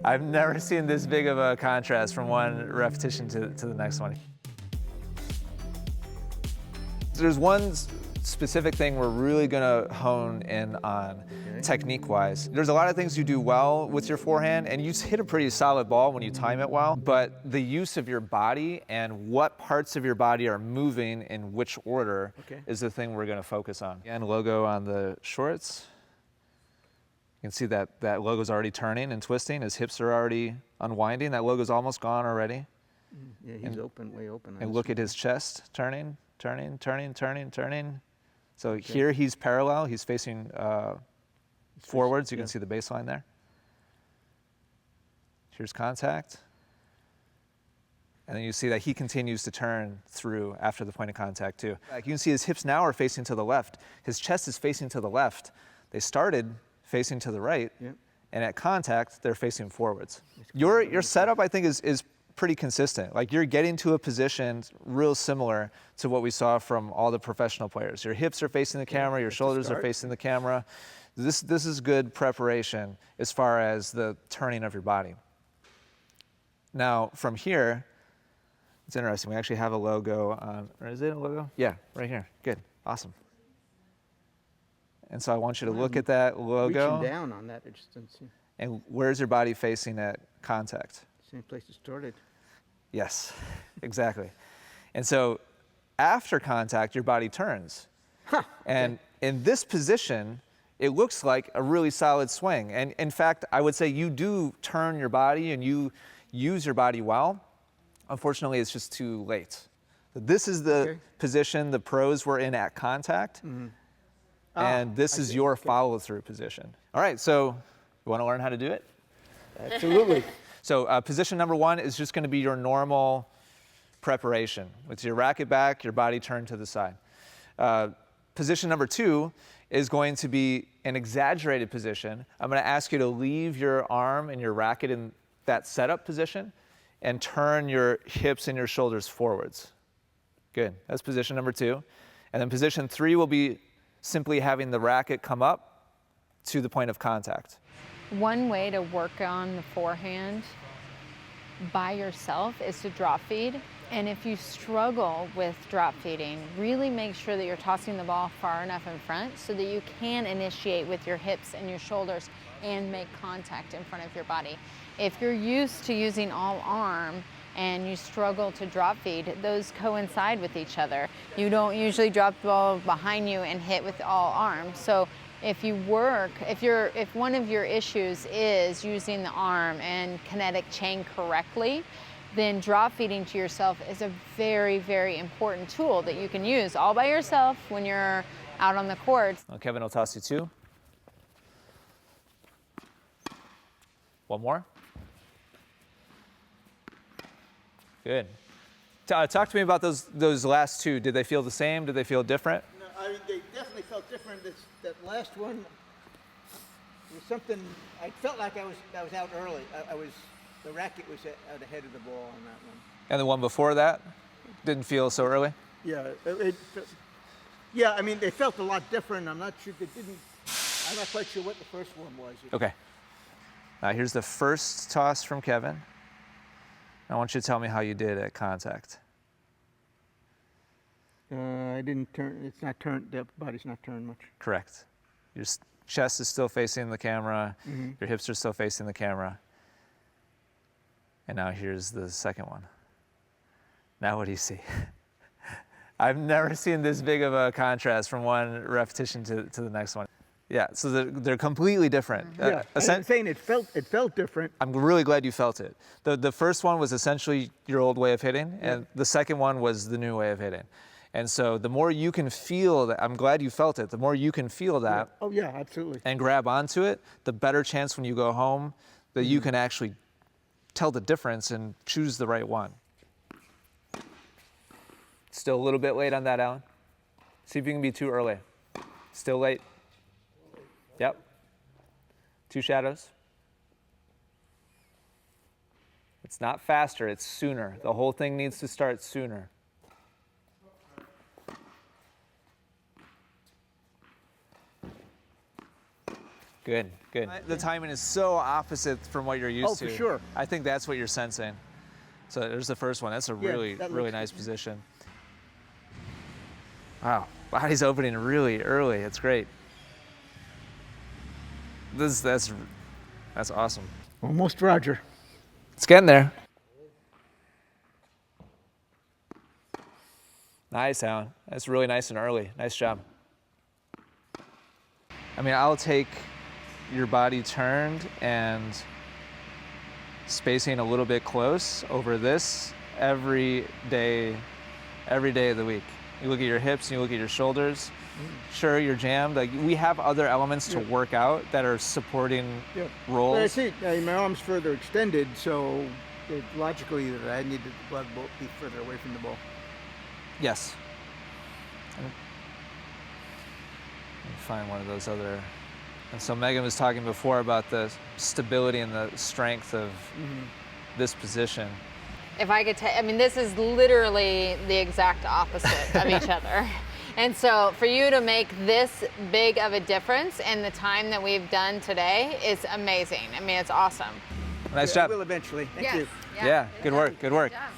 I've never seen this big of a contrast from one repetition to the next one. There's one specific thing we're really gonna hone in on, technique-wise. There's a lot of things you do well with your forehand, and you hit a pretty solid ball when you time it well, but the use of your body and what parts of your body are moving in which order is the thing we're gonna focus on. And logo on the shorts. You can see that logo's already turning and twisting. His hips are already unwinding. That logo's almost gone already. Yeah, he's open, way open. And look at his chest turning, turning, turning, turning, turning. So here he's parallel. He's facing forwards. You can see the baseline there. Here's contact. And then you see that he continues to turn through after the point of contact too. You can see his hips now are facing to the left. His chest is facing to the left. They started facing to the right, and at contact, they're facing forwards. Your setup, I think, is pretty consistent. Like, you're getting to a position real similar to what we saw from all the professional players. Your hips are facing the camera, your shoulders are facing the camera. This is good preparation as far as the turning of your body. Now, from here, it's interesting. We actually have a logo on, or is it a logo? Yeah, right here. Good, awesome. And so I want you to look at that logo. Reaching down on that, it just doesn't seem. And where's your body facing at contact? Same place it started. Yes, exactly. And so after contact, your body turns. And in this position, it looks like a really solid swing. And in fact, I would say you do turn your body and you use your body well. Unfortunately, it's just too late. This is the position the pros were in at contact. And this is your follow-through position. All right, so you want to learn how to do it? Absolutely. So position number one is just going to be your normal preparation. With your racket back, your body turned to the side. Position number two is going to be an exaggerated position. I'm going to ask you to leave your arm and your racket in that setup position and turn your hips and your shoulders forwards. Good, that's position number two. And then position three will be simply having the racket come up to the point of contact. One way to work on the forehand by yourself is to drop feed. And if you struggle with drop feeding, really make sure that you're tossing the ball far enough in front so that you can initiate with your hips and your shoulders and make contact in front of your body. If you're used to using all arm and you struggle to drop feed, those coincide with each other. You don't usually drop the ball behind you and hit with all arm. So if one of your issues is using the arm and kinetic chain correctly, then drop feeding to yourself is a very, very important tool that you can use all by yourself when you're out on the court. Well, Kevin will toss you two. One more. Good. Talk to me about those last two. Did they feel the same? Did they feel different? No, I mean, they definitely felt different. That last one was something. I felt like I was out early. The racket was out ahead of the ball on that one. And the one before that didn't feel so early? Yeah, yeah. I mean, they felt a lot different. I'm not sure they didn't. I'm not quite sure what the first one was. Okay. Now here's the first toss from Kevin. I want you to tell me how you did at contact. I didn't turn. It's not turned. The body's not turned much. Correct. Your chest is still facing the camera. Your hips are still facing the camera. And now here's the second one. Now what do you see? I've never seen this big of a contrast from one repetition to the next one. Yeah, so they're completely different. Yeah, I'm saying it felt different. I'm really glad you felt it. The first one was essentially your old way of hitting, and the second one was the new way of hitting. And so the more you can feel that, I'm glad you felt it, the more you can feel that. Yeah. Oh yeah, absolutely. And grab onto it, the better chance when you go home that you can actually tell the difference and choose the right one. Still a little bit late on that, Alan. See if you can be too early. Still late. Yep. Two shadows. It's not faster, it's sooner. The whole thing needs to start sooner. Good, good. The timing is so opposite from what you're used to. Oh, for sure. I think that's what you're sensing. So there's the first one. That's a really nice position. Wow, body's opening really early. It's great. That's awesome. Almost Roger. It's getting there. Nice, Alan. That's really nice and early. Nice job. I mean, I'll take your body turned and spacing a little bit close over this every day of the week. You look at your hips and you look at your shoulders. Sure, you're jammed. Like, we have other elements to work out that are supporting rolls. But I see my arm's further extended, so logically that I need to be further away from the ball. Yes. Let me find one of those other. And so Megan was talking before about the stability and the strength of this position. If I could I mean, this is literally the exact opposite of each other. And so for you to make this big of a difference in the time that we've done today is amazing. I mean, it's awesome. Nice job. I will eventually. Thank you. Yeah, good work, good work. Good job.